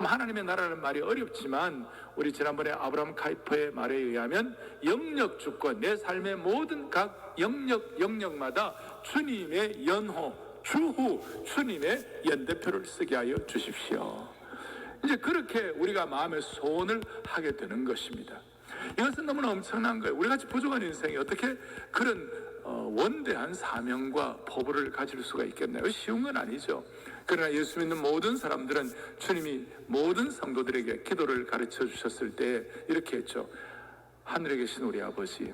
하나님의 나라라는 말이 어렵지만 우리 지난번에 아브라함 카이퍼의 말에 의하면 영역 주권, 내 삶의 모든 각 영역마다 주님의 연호, 주후, 주님의 연대표를 쓰게 하여 주십시오. 이제 그렇게 우리가 마음의 소원을 하게 되는 것입니다. 이것은 너무나 엄청난 거예요. 우리같이 부족한 인생이 어떻게 그런 원대한 사명과 포부를 가질 수가 있겠나요? 쉬운 건 아니죠. 그러나 예수 믿는 모든 사람들은 주님이 모든 성도들에게 기도를 가르쳐 주셨을 때 이렇게 했죠. 하늘에 계신 우리 아버지,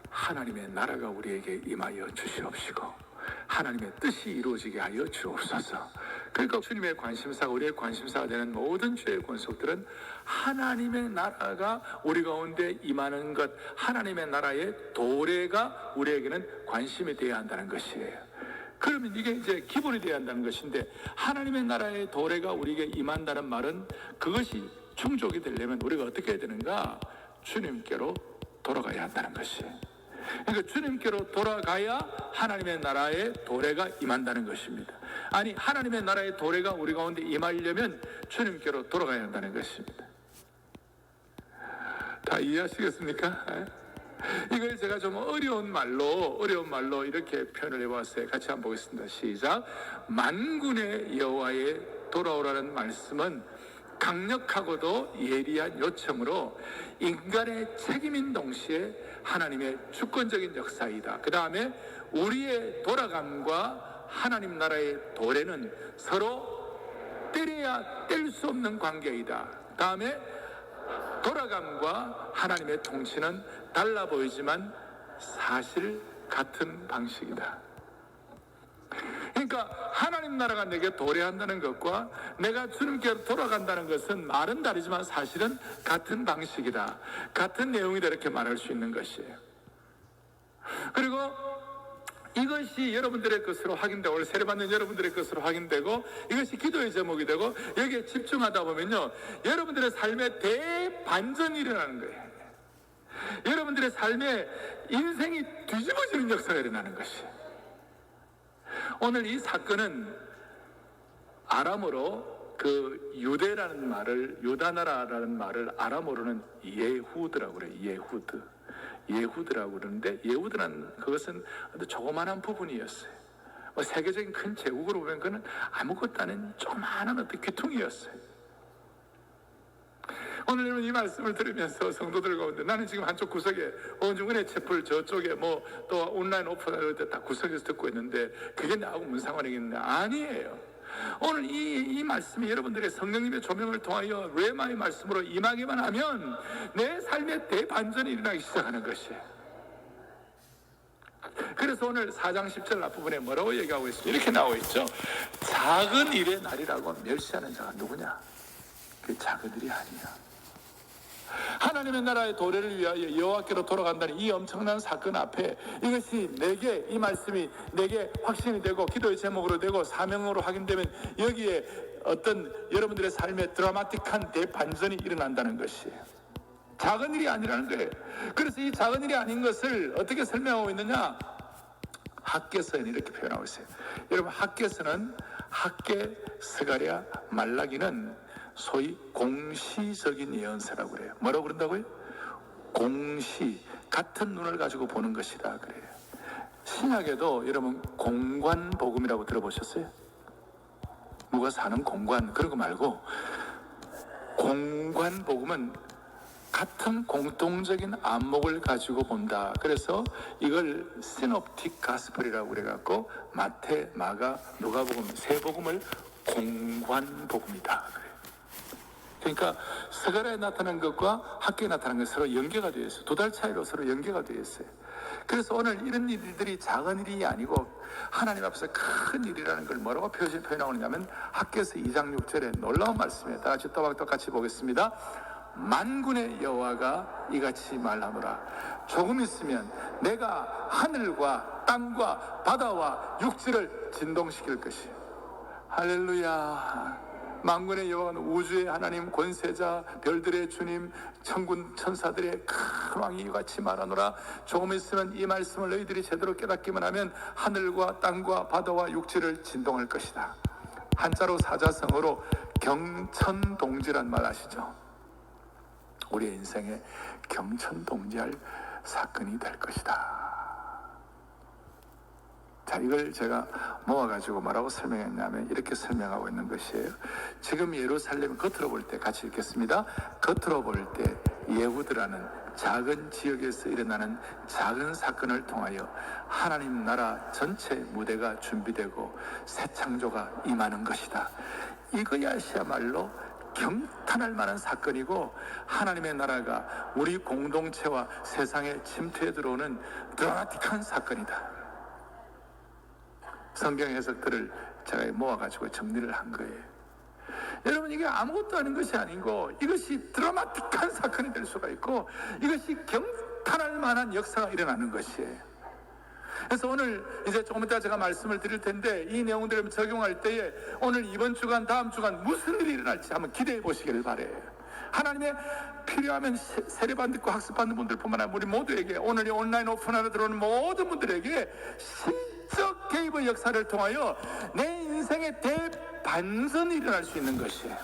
하나님의 나라가 우리에게 임하여 주시옵시고 하나님의 뜻이 이루어지게 하여 주옵소서. 그러니까 주님의 관심사가 우리의 관심사가 되는 모든 주의 권속들은 하나님의 나라가 우리 가운데 임하는 것, 하나님의 나라의 도래가 우리에게는 관심이 되어야 한다는 것이에요. 그러면 이게 이제 기본이 되어야 한다는 것인데, 하나님의 나라의 도래가 우리에게 임한다는 말은 그것이 충족이 되려면 우리가 어떻게 해야 되는가? 주님께로 돌아가야 한다는 것이에요. 그러니까 주님께로 돌아가야 하나님의 나라의 도래가 임한다는 것입니다. 아니, 하나님의 나라의 도래가 우리 가운데 임하려면 주님께로 돌아가야 한다는 것입니다. 다 이해하시겠습니까? 이걸 제가 좀 어려운 말로 이렇게 표현을 해봤어요. 같이 한번 보겠습니다. 시작. 만군의 여호와의 돌아오라는 말씀은 강력하고도 예리한 요청으로 인간의 책임인 동시에 하나님의 주권적인 역사이다. 그 다음에 우리의 돌아감과 하나님 나라의 도래는 서로 때려야 뗄 수 없는 관계이다. 다음에 돌아감과 하나님의 통치는 달라 보이지만 사실 같은 방식이다. 그러니까 하나님 나라가 내게 도래한다는 것과 내가 주님께 돌아간다는 것은 말은 다르지만 사실은 같은 방식이다, 같은 내용이다, 이렇게 말할 수 있는 것이에요. 그리고 이것이 여러분들의 것으로 확인되고 오늘 세례받는 여러분들의 것으로 확인되고 이것이 기도의 제목이 되고 여기에 집중하다 보면요, 여러분들의 삶에 대반전이 일어나는 거예요. 여러분들의 삶에 인생이 뒤집어지는 역사가 일어나는 것이에요. 오늘 이 사건은 아람어로 그 유대라는 말을, 유다나라라는 말을 아람어로는 예후드라고 그래요. 예후드라고 그러는데, 예후드라는 그것은 조그만한 부분이었어요. 세계적인 큰 제국으로 보면 그는 아무것도 아닌 조그만한 어떤 귀퉁이였어요. 오늘 여러분 이 말씀을 들으면서 성도들 가운데 나는 지금 한쪽 구석에 온중근의 채플 저쪽에 또 온라인 오픈할 때 다 구석에서 듣고 있는데 그게 나하고 무슨 상관이 있는데, 아니에요. 오늘 이 말씀이 여러분들의 성령님의 조명을 통하여 레마의 말씀으로 임하기만 하면 내 삶의 대반전이 일어나기 시작하는 것이에요. 그래서 오늘 4장 10절 앞부분에 뭐라고 얘기하고 있어요? 이렇게 나와 있죠. 작은 일의 날이라고 멸시하는 자가 누구냐? 그 작은 일이 아니야. 하나님의 나라의 도래를 위하여 여호와께로 돌아간다는 이 엄청난 사건 앞에 이것이 내게, 이 말씀이 내게 확신이 되고 기도의 제목으로 되고 사명으로 확인되면 여기에 어떤 여러분들의 삶에 드라마틱한 대반전이 일어난다는 것이에요. 작은 일이 아니라는 거예요. 그래서 이 작은 일이 아닌 것을 어떻게 설명하고 있느냐? 학개서는 이렇게 표현하고 있어요. 여러분, 학개서는 학개, 스가랴, 말라기는 소위 공시적인 예언서라고 그래요. 뭐라고 그런다고요? 공시, 같은 눈을 가지고 보는 것이다 그래요. 신약에도 여러분 공관복음이라고 들어보셨어요? 누가 사는 공관, 그런 거 말고 공관복음은 같은 공통적인 안목을 가지고 본다. 그래서 이걸 시놉틱 가스펠이라고 그래갖고 마태, 마가, 누가복음 세 복음을 공관복음이다 그래요. 그러니까 스가랴에 나타난 것과 학개에 나타난 것이 서로 연계가 되어 있어요. 2달 차이로 서로 연계가 되어 있어요. 그래서 오늘 이런 일들이 작은 일이 아니고 하나님 앞에서 큰 일이라는 걸 뭐라고 표현하고 있냐면 학개서 2장 6절에 놀라운 말씀이에요. 다 같이 또박또박 같이 보겠습니다. 만군의 여호와가 이같이 말하노라. 조금 있으면 내가 하늘과 땅과 바다와 육지를 진동시킬 것이에요. 할렐루야. 만군의 여호와는 우주의 하나님, 권세자, 별들의 주님, 천군 천사들의 큰 왕이 이같이 말하노라. 조금 있으면 이 말씀을 너희들이 제대로 깨닫기만 하면 하늘과 땅과 바다와 육지를 진동할 것이다. 한자로 사자성어로 경천동지란 말 아시죠? 우리의 인생에 경천동지할 사건이 될 것이다. 자, 이걸 제가 모아가지고 뭐라고 설명했냐면 이렇게 설명하고 있는 것이에요. 지금 예루살렘 겉으로 볼 때 같이 읽겠습니다. 겉으로 볼 때 예후드라는 작은 지역에서 일어나는 작은 사건을 통하여 하나님 나라 전체 무대가 준비되고 새 창조가 임하는 것이다. 이거야말로 경탄할 만한 사건이고 하나님의 나라가 우리 공동체와 세상에 침투해 들어오는 드라마틱한 사건이다. 성경 해석들을 제가 모아가지고 정리를 한 거예요. 여러분, 이게 아무것도 아닌 것이 아니고 이것이 드라마틱한 사건이 될 수가 있고 이것이 경탄할 만한 역사가 일어나는 것이에요. 그래서 오늘 이제 조금 이따 제가 말씀을 드릴 텐데 이 내용들을 적용할 때에 오늘 이번 주간 다음 주간 무슨 일이 일어날지 한번 기대해 보시기를 바래요. 하나님의 필요하면 세례받는 듣고 학습받는 분들뿐만 아니라 우리 모두에게 오늘 이 온라인 오픈하러 들어오는 모든 분들에게 신적 개입의 역사를 통하여 내 인생의 대반전이 일어날 수 있는 것이에요.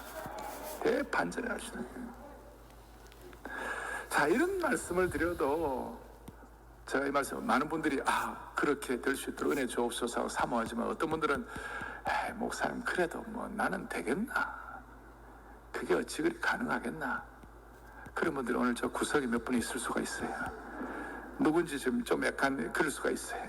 대반전이 일어날 수 있는 거예요. 자, 이런 말씀을 드려도 제가 이 말씀 많은 분들이 그렇게 될 수 있도록 은혜 주옵소서 하고 사모하지만 어떤 분들은 목사님 그래도 뭐 나는 되겠나? 그게 어찌 그리 가능하겠나? 그런 분들이 오늘 저 구석에 몇 분 있을 수가 있어요. 누군지 좀 약간 그럴 수가 있어요.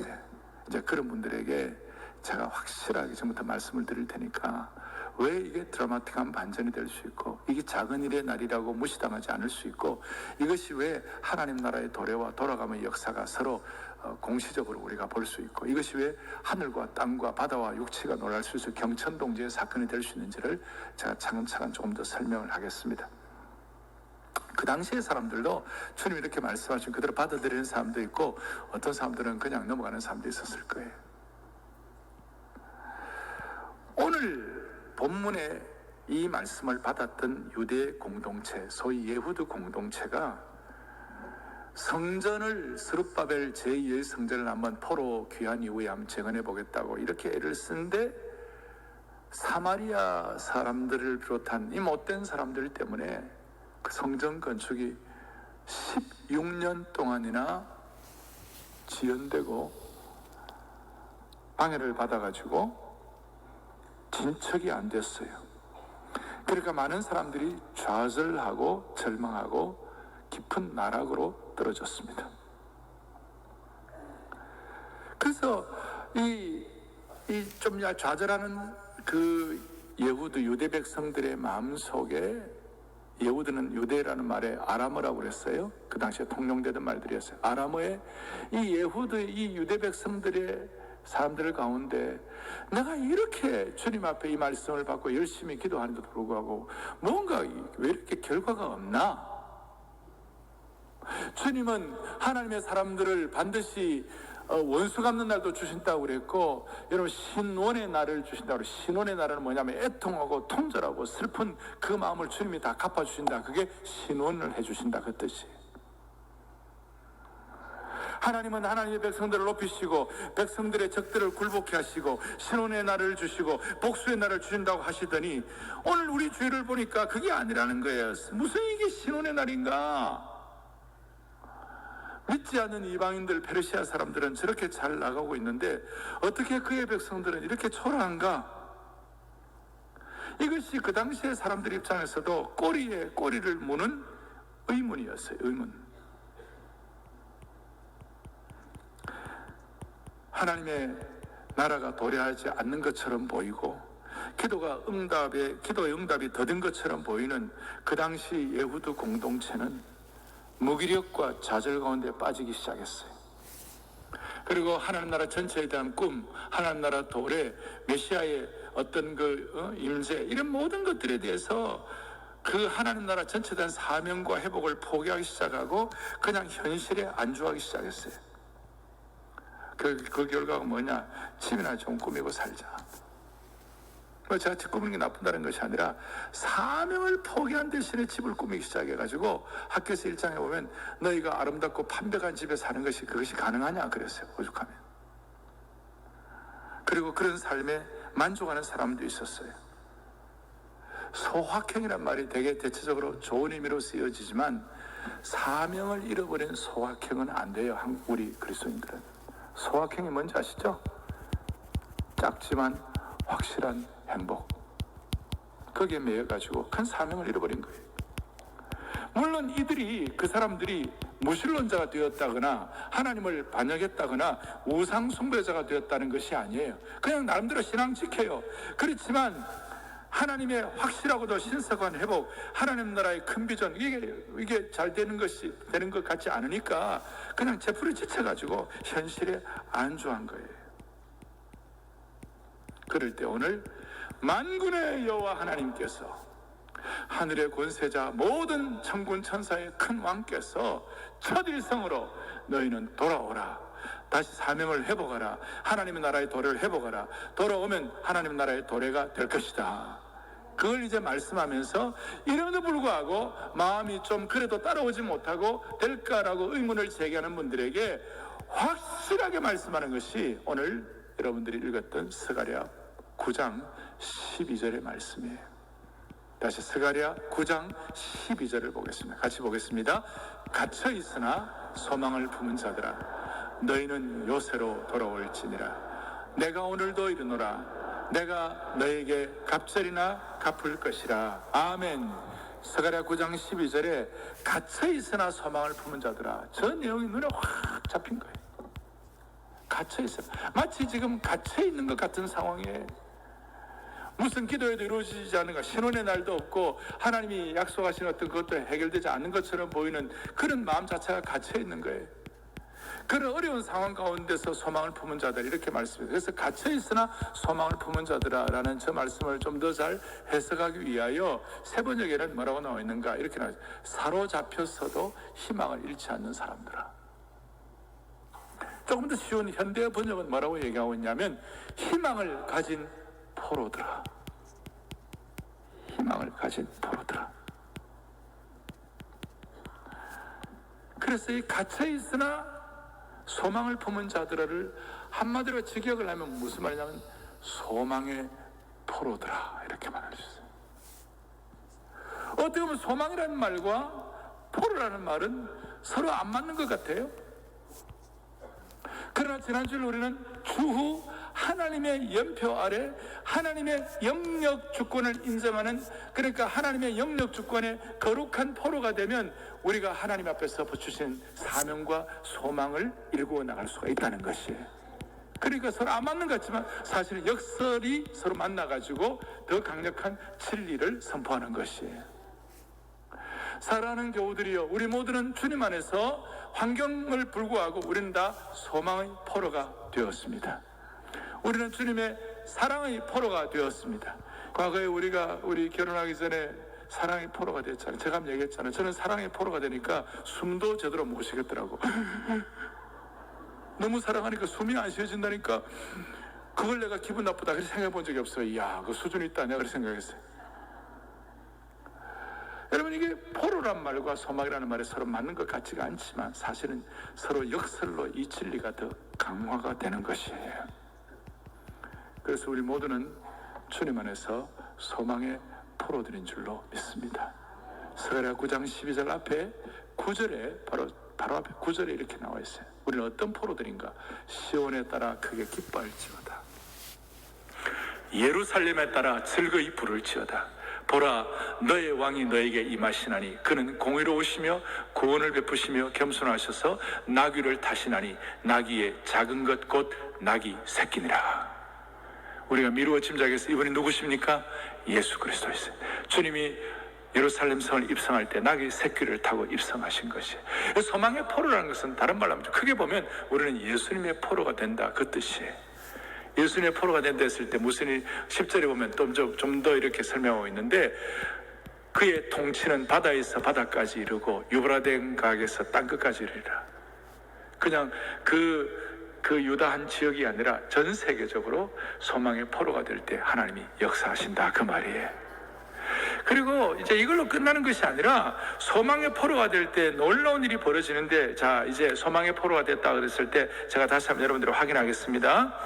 이제 그런 분들에게 제가 확실하게 지금부터 말씀을 드릴 테니까 왜 이게 드라마틱한 반전이 될 수 있고 이게 작은 일의 날이라고 무시당하지 않을 수 있고 이것이 왜 하나님 나라의 도래와 돌아감의 역사가 서로 공시적으로 우리가 볼 수 있고 이것이 왜 하늘과 땅과 바다와 육지가 놀랄 수 있어 경천동지의 사건이 될 수 있는지를 제가 차근차근 조금 더 설명을 하겠습니다. 그 당시의 사람들도 주님이 이렇게 말씀하신 그대로 받아들이는 사람도 있고 어떤 사람들은 그냥 넘어가는 사람도 있었을 거예요. 오늘 본문에 이 말씀을 받았던 유대 공동체, 소위 예후드 공동체가 성전을 스룹바벨 제2의 성전을 한번 포로 귀환 이후에 한번 재건해 보겠다고 이렇게 애를 쓰는데 사마리아 사람들을 비롯한 이 못된 사람들 때문에 그 성전 건축이 16년 동안이나 지연되고 방해를 받아가지고 진척이 안 됐어요. 그러니까 많은 사람들이 좌절하고 절망하고 깊은 나락으로 떨어졌습니다. 그래서 이 좀 좌절하는 그 예후드 유대 백성들의 마음 속에 예후드는 유대라는 말에 아람어라고 그랬어요. 그 당시에 통용되던 말들이었어요. 아람어에 이 예후드 이 유대 백성들의 사람들 가운데 내가 이렇게 주님 앞에 이 말씀을 받고 열심히 기도하는데도 불구하고 뭔가 왜 이렇게 결과가 없나? 주님은 하나님의 사람들을 반드시 원수 갚는 날도 주신다고 그랬고 여러분 신원의 날을 주신다고 그래요. 신원의 날은 뭐냐면 애통하고 통절하고 슬픈 그 마음을 주님이 다 갚아주신다. 그게 신원을 해주신다 그 뜻이에요. 하나님은 하나님의 백성들을 높이시고 백성들의 적들을 굴복케 하시고 신원의 날을 주시고 복수의 날을 주신다고 하시더니 오늘 우리 주의를 보니까 그게 아니라는 거예요. 무슨 이게 신원의 날인가? 믿지 않는 이방인들 페르시아 사람들은 저렇게 잘 나가고 있는데 어떻게 그의 백성들은 이렇게 초라한가? 이것이 그 당시의 사람들 입장에서도 꼬리에 꼬리를 무는 의문이었어요. 의문. 하나님의 나라가 도래하지 않는 것처럼 보이고 기도의 응답이 더딘 것처럼 보이는 그 당시 예후드 공동체는 무기력과 좌절 가운데 빠지기 시작했어요. 그리고 하나님 나라 전체에 대한 꿈, 하나님 나라 도래, 메시아의 어떤 임재 이런 모든 것들에 대해서 그 하나님 나라 전체에 대한 사명과 회복을 포기하기 시작하고 그냥 현실에 안주하기 시작했어요. 그 결과가 뭐냐? 집이나 좀 꾸미고 살자. 제가 집 꾸미는 게 나쁜다는 것이 아니라 사명을 포기한 대신에 집을 꾸미기 시작해가지고 학교에서 1장에 보면 너희가 아름답고 판벽한 집에 사는 것이 그것이 가능하냐 그랬어요. 오죽하면. 그리고 그런 삶에 만족하는 사람도 있었어요. 소확행이란 말이 되게 대체적으로 좋은 의미로 쓰여지지만 사명을 잃어버린 소확행은 안 돼요. 우리 그리스도인들은. 소확행이 뭔지 아시죠? 작지만 확실한 행복, 거기에 매여가지고 큰 사명을 잃어버린 거예요. 물론 그 사람들이 무신론자가 되었다거나 하나님을 반역했다거나 우상 숭배자가 되었다는 것이 아니에요. 그냥 나름대로 신앙 지켜요. 그렇지만 하나님의 확실하고도 신속한 회복, 하나님 나라의 큰 비전, 이게 잘 되는 것 같지 않으니까 그냥 제풀이 지쳐가지고 현실에 안주한 거예요. 그럴 때 오늘 만군의 여호와 하나님께서, 하늘의 권세자 모든 천군 천사의 큰 왕께서 첫 일성으로 너희는 돌아오라, 다시 사명을 회복하라, 하나님의 나라의 도래를 회복하라, 돌아오면 하나님 나라의 도래가 될 것이다. 그걸 이제 말씀하면서 이름에도 불구하고 마음이 좀 그래도 따라오지 못하고 될까라고 의문을 제기하는 분들에게 확실하게 말씀하는 것이 오늘 여러분들이 읽었던 스가랴 9장 12절의 말씀이에요. 다시 스가랴 9장 12절을 보겠습니다. 같이 보겠습니다. 갇혀 있으나 소망을 품은 자들아, 너희는 요새로 돌아올지니라. 내가 오늘도 이르노라. 내가 너에게 갑절이나 갚을 것이라. 아멘. 스가랴 9장 12절에 갇혀 있으나 소망을 품은 자들아, 저 내용이 눈에 확 잡힌 거예요. 갇혀 있어. 마치 지금 갇혀 있는 것 같은 상황에 무슨 기도에도 이루어지지 않는가, 신혼의 날도 없고 하나님이 약속하신 어떤 것도 해결되지 않는 것처럼 보이는 그런 마음 자체가 갇혀 있는 거예요. 그런 어려운 상황 가운데서 소망을 품은 자들, 이렇게 말씀해요. 그래서 갇혀 있으나 소망을 품은 자들아라는 저 말씀을 좀 더 잘 해석하기 위하여 세 번역에는 뭐라고 나와 있는가, 이렇게 나와 있어요. 사로잡혔어도 희망을 잃지 않는 사람들아. 조금 더 쉬운 현대 번역은 뭐라고 얘기하고 있냐면 희망을 가진 포로들아. 희망을 가진 포로들아. 그래서 이 갇혀 있으나 소망을 품은 자들을 한마디로 직역을 하면 무슨 말이냐면 소망의 포로들아, 이렇게 말할 수 있어요. 어떻게 보면 소망이라는 말과 포로라는 말은 서로 안 맞는 것 같아요. 그러나 지난주에 우리는 주후 하나님의 연표 아래 하나님의 영역 주권을 인정하는, 그러니까 하나님의 영역 주권의 거룩한 포로가 되면 우리가 하나님 앞에서 주신 사명과 소망을 이루고 나갈 수가 있다는 것이에요. 그러니까 서로 안 맞는 것 같지만 사실은 역설이 서로 만나가지고 더 강력한 진리를 선포하는 것이에요. 사랑하는 교우들이여, 우리 모두는 주님 안에서 환경을 불구하고 우리는 다 소망의 포로가 되었습니다. 우리는 주님의 사랑의 포로가 되었습니다. 과거에 우리 결혼하기 전에 사랑의 포로가 됐잖아요. 제가 한번 얘기했잖아요. 저는 사랑의 포로가 되니까 숨도 제대로 못 쉬겠더라고. 너무 사랑하니까 숨이 안 쉬어진다니까. 그걸 내가 기분 나쁘다 그렇게 생각해 본 적이 없어요. 이야, 그 수준이 있다 내가 그렇게 생각했어요. 여러분, 이게 포로란 말과 소망이라는 말이 서로 맞는 것 같지가 않지만 사실은 서로 역설로 이 진리가 더 강화가 되는 것이에요. 그래서 우리 모두는 주님 안에서 소망의 포로들인 줄로 믿습니다. 스가랴 9장 12절 앞에 9절에 바로 앞에 9절에 이렇게 나와 있어요. 우리는 어떤 포로들인가? 시온에 따라 크게 기뻐할지어다. 예루살렘에 따라 즐거이 부를지어다. 보라, 너의 왕이 너에게 임하시나니 그는 공의로우시며 구원을 베푸시며 겸손하셔서 나귀를 타시나니 나귀의 작은 것 곧 나귀 새끼니라. 우리가 미루어 짐작해서 이분이 누구십니까? 예수 그리스도이세요. 주님이 예루살렘 성을 입성할 때 나귀 새끼를 타고 입성하신 것이에요. 소망의 포로라는 것은 다른 말로 하면 크게 보면 우리는 예수님의 포로가 된다, 그 뜻이에요. 예수님의 포로가 된다 했을 때 무슨 10절에 보면 좀 더 이렇게 설명하고 있는데, 그의 통치는 바다에서 바다까지 이르고 유브라데 강에서 땅끝까지 이르리라. 그냥 그 유다 한 지역이 아니라 전 세계적으로 소망의 포로가 될 때 하나님이 역사하신다, 그 말이에요. 그리고 이제 이걸로 끝나는 것이 아니라 소망의 포로가 될 때 놀라운 일이 벌어지는데, 자, 이제 소망의 포로가 됐다 그랬을 때 제가 다시 한번 여러분들을 확인하겠습니다.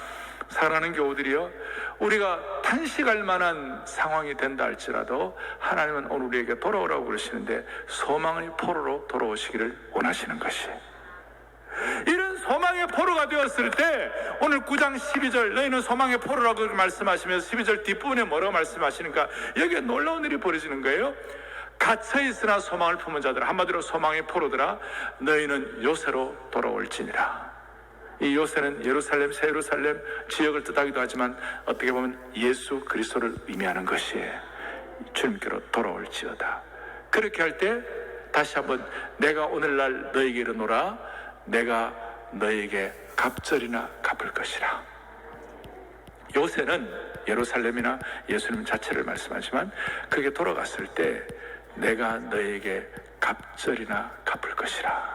사랑하는 교우들이여, 우리가 탄식할 만한 상황이 된다 할지라도 하나님은 오늘 우리에게 돌아오라고 그러시는데 소망의 포로로 돌아오시기를 원하시는 것이에요. 이런 소망의 포로가 되었을 때 오늘 9장 12절 너희는 소망의 포로라고 말씀하시면서 12절 뒷부분에 뭐라고 말씀하시는가, 여기에 놀라운 일이 벌어지는 거예요. 갇혀있으나 소망을 품은 자들아, 한마디로 소망의 포로들아, 너희는 요새로 돌아올지니라. 이 요새는 예루살렘, 새 예루살렘 지역을 뜻하기도 하지만 어떻게 보면 예수 그리스도를 의미하는 것이에요. 주님께로 돌아올지어다. 그렇게 할 때 다시 한번 내가 오늘날 너에게 이르노라, 내가 너에게 갑절이나 갚을 것이라. 요새는 예루살렘이나 예수님 자체를 말씀하지만 그게 돌아갔을 때 내가 너에게 갑절이나 갚을 것이라.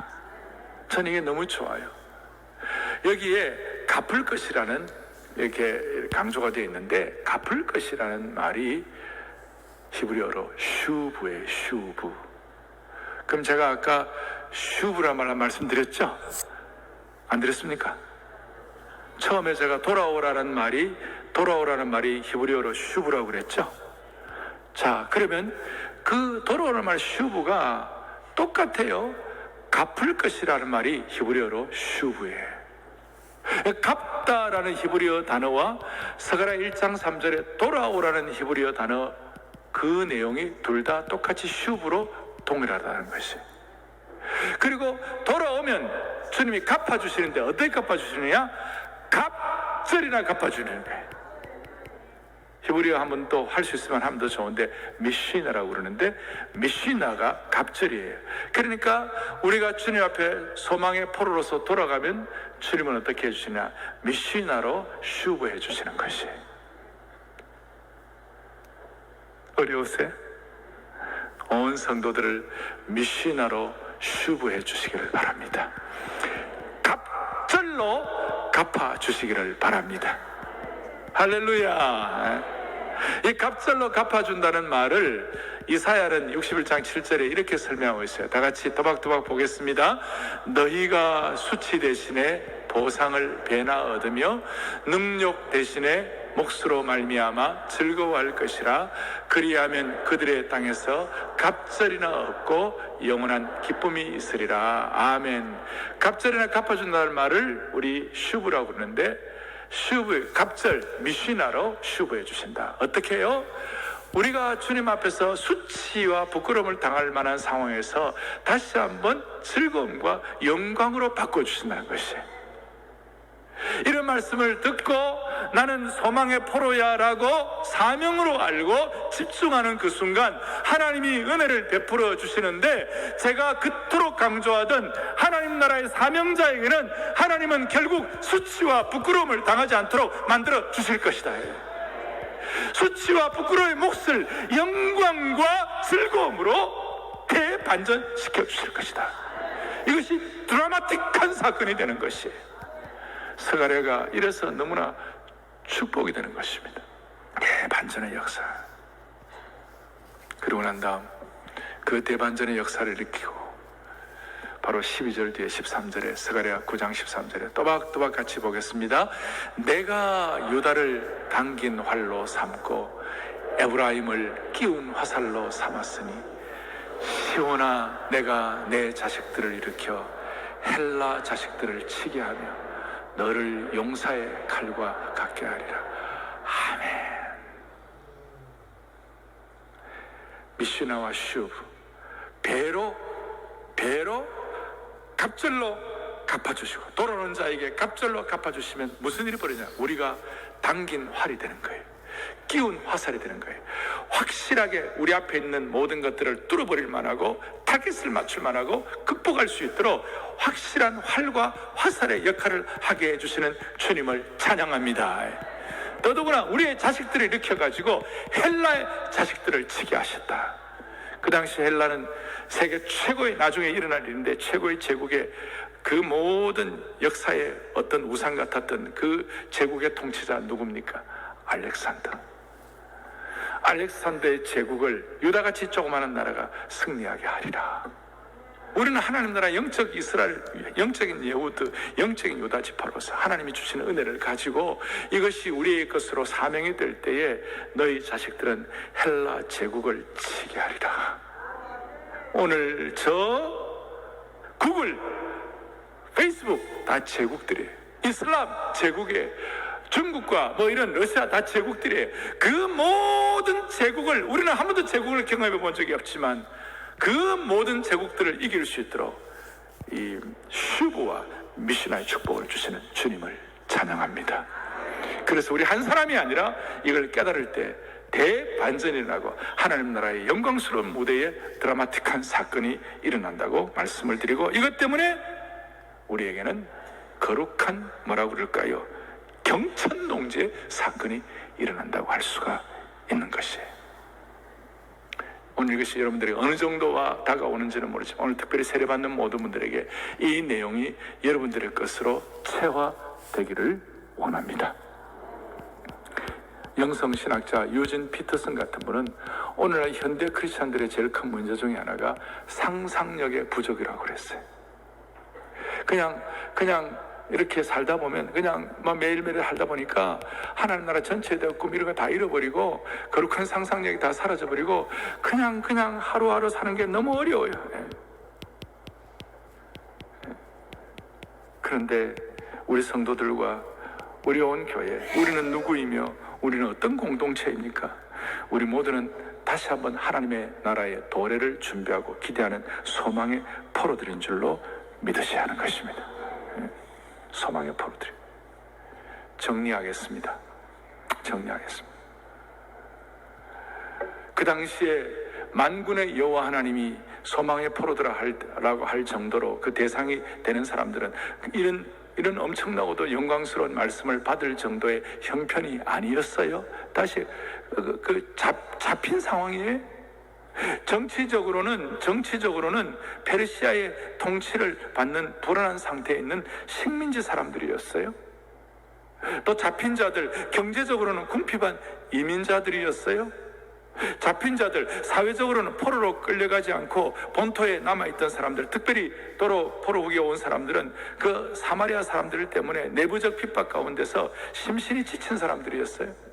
저는 이게 너무 좋아요. 여기에 갚을 것이라는 이렇게 강조가 되어 있는데, 갚을 것이라는 말이 히브리어로 슈브예요. 슈브. 그럼 제가 아까 슈브란 말 말씀드렸죠? 안 드렸습니까? 처음에 제가 돌아오라는 말이 히브리어로 슈브라고 그랬죠? 자, 그러면 그 돌아오라는 말 슈브가 똑같아요. 갚을 것이라는 말이 히브리어로 슈브예요. 갚다라는 히브리어 단어와 스가랴 1장 3절에 돌아오라는 히브리어 단어, 그 내용이 둘 다 똑같이 슈브로 동일하다는 것이에요. 그리고 돌아오면 주님이 갚아주시는데 어떻게 갚아주시느냐? 갑절이나 갚아주는 거예요. 히브리어 한번 또 할 수 있으면 하면 더 좋은데 미시나라고 그러는데, 미시나가 갑절이에요. 그러니까 우리가 주님 앞에 소망의 포로로서 돌아가면 주님은 어떻게 해주시냐? 미시나로 슈브해 주시는 것이에요. 어려우세요? 온 성도들을 미시나로 슈브해 주시기를 바랍니다. 갑절로 갚아 주시기를 바랍니다. 할렐루야. 이 갑절로 갚아준다는 말을 이사야는 61장 7절에 이렇게 설명하고 있어요. 다 같이 또박또박 보겠습니다. 너희가 수치 대신에 보상을 배나 얻으며 능욕 대신에 몫으로 말미암아 즐거워할 것이라. 그리하면 그들의 땅에서 갑절이나 얻고 영원한 기쁨이 있으리라. 아멘. 갑절이나 갚아준다는 말을 우리 슈브라고 그러는데, 슈브, 갑절, 미시나로 슈브해 주신다. 어떻게 해요? 우리가 주님 앞에서 수치와 부끄러움을 당할 만한 상황에서 다시 한번 즐거움과 영광으로 바꿔주신다는 것이에요. 이런 말씀을 듣고 나는 소망의 포로야 라고 사명으로 알고 집중하는 그 순간 하나님이 은혜를 베풀어 주시는데, 제가 그토록 강조하던 하나님 나라의 사명자에게는 하나님은 결국 수치와 부끄러움을 당하지 않도록 만들어 주실 것이다. 수치와 부끄러움의 몫을 영광과 즐거움으로 대반전시켜 주실 것이다. 이것이 드라마틱한 사건이 되는 것이에요. 스가랴가 이래서 너무나 축복이 되는 것입니다. 대반전의 역사. 그러고 난 다음 그 대반전의 역사를 일으키고 바로 12절 뒤에 13절에 스가랴 9장 13절에 또박또박 같이 보겠습니다. 내가 유다를 당긴 활로 삼고 에브라임을 끼운 화살로 삼았으니 시온아, 내가 내 자식들을 일으켜 헬라 자식들을 치게 하며 너를 용사의 칼과 같게 하리라. 아멘. 미시나와 슈브, 배로 갑절로 갚아주시고, 돌아오는 자에게 갑절로 갚아주시면 무슨 일이 벌어지냐? 우리가 당긴 활이 되는 거예요. 끼운 화살이 되는 거예요. 확실하게 우리 앞에 있는 모든 것들을 뚫어버릴 만하고 타깃을 맞출 만하고 극복할 수 있도록 확실한 활과 화살의 역할을 하게 해주시는 주님을 찬양합니다. 더더구나 우리의 자식들을 일으켜가지고 헬라의 자식들을 치게 하셨다. 그 당시 헬라는 세계 최고의, 나중에 일어날 일인데 최고의 제국의 그 모든 역사의 어떤 우상 같았던 그 제국의 통치자 누굽니까? 알렉산더. 알렉산더의 제국을 유다같이 조그마한 나라가 승리하게 하리라. 우리는 하나님 나라 영적 이스라엘, 영적인 예후드, 영적인 유다 지파로서 하나님이 주시는 은혜를 가지고 이것이 우리의 것으로 사명이 될 때에 너희 자식들은 헬라 제국을 치게 하리라. 오늘 저 구글, 페이스북 다 제국들이에요. 이슬람 제국에 중국과 뭐 이런 러시아 다 제국들이에요. 그 모든 제국을 우리는 한 번도 제국을 경험해 본 적이 없지만 그 모든 제국들을 이길 수 있도록 이 슈브와 미시나의 축복을 주시는 주님을 찬양합니다. 그래서 우리 한 사람이 아니라 이걸 깨달을 때 대반전이라고 하나님 나라의 영광스러운 무대에 드라마틱한 사건이 일어난다고 말씀을 드리고, 이것 때문에 우리에게는 거룩한 뭐라고 그럴까요? 경천농지의 사건이 일어난다고 할 수가 있는 것이에요. 오늘 이것이 여러분들이 어느 정도와 다가오는지는 모르지만 오늘 특별히 세례받는 모든 분들에게 이 내용이 여러분들의 것으로 체화되기를 원합니다. 영성신학자 유진 피터슨 같은 분은 오늘날 현대 크리스찬들의 제일 큰 문제 중에 하나가 상상력의 부족이라고 그랬어요. 그냥 이렇게 살다 보면 그냥 매일매일 살다 보니까 하나님 나라 전체에 대한 꿈 이런 거 다 잃어버리고 거룩한 상상력이 다 사라져버리고 그냥 하루하루 사는 게 너무 어려워요. 그런데 우리 성도들과 우리 온 교회, 우리는 누구이며 우리는 어떤 공동체입니까? 우리 모두는 다시 한번 하나님의 나라의 도래를 준비하고 기대하는 소망의 포로들인 줄로 믿으셔야 하는 것입니다. 소망의 포로들. 정리하겠습니다. 그 당시에 만군의 여호와 하나님이 소망의 포로들라고 할 정도로 그 대상이 되는 사람들은 이런 엄청나고도 영광스러운 말씀을 받을 정도의 형편이 아니었어요. 다시 잡힌 상황이에요. 정치적으로는 페르시아의 통치를 받는 불안한 상태에 있는 식민지 사람들이었어요. 또 잡힌 자들, 경제적으로는 궁핍한 이민자들이었어요. 잡힌 자들, 사회적으로는 포로로 끌려가지 않고 본토에 남아있던 사람들, 특별히 포로 후기에 온 사람들은 그 사마리아 사람들 때문에 내부적 핍박 가운데서 심신이 지친 사람들이었어요.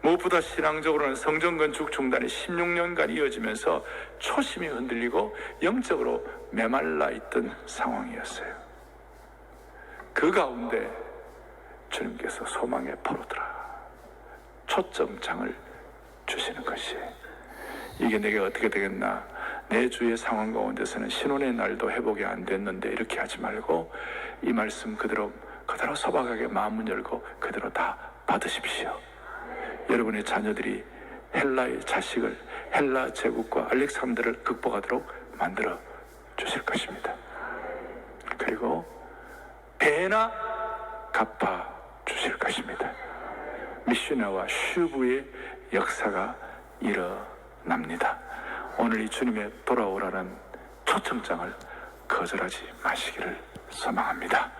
무엇보다 신앙적으로는 성전 건축 중단이 16년간 이어지면서 초심이 흔들리고 영적으로 메말라 있던 상황이었어요. 그 가운데 주님께서 소망의 포로들아 초점장을 주시는 것이에요. 이게 내게 어떻게 되겠나, 내 주의 상황 가운데서는 신혼의 날도 회복이 안 됐는데 이렇게 하지 말고 이 말씀 그대로 소박하게 마음을 열고 그대로 다 받으십시오. 여러분의 자녀들이 헬라의 자식을, 헬라 제국과 알렉산더를 극복하도록 만들어 주실 것입니다. 그리고 배나 갚아 주실 것입니다. 미슈나와 슈브의 역사가 일어납니다. 오늘 이 주님의 돌아오라는 초청장을 거절하지 마시기를 소망합니다.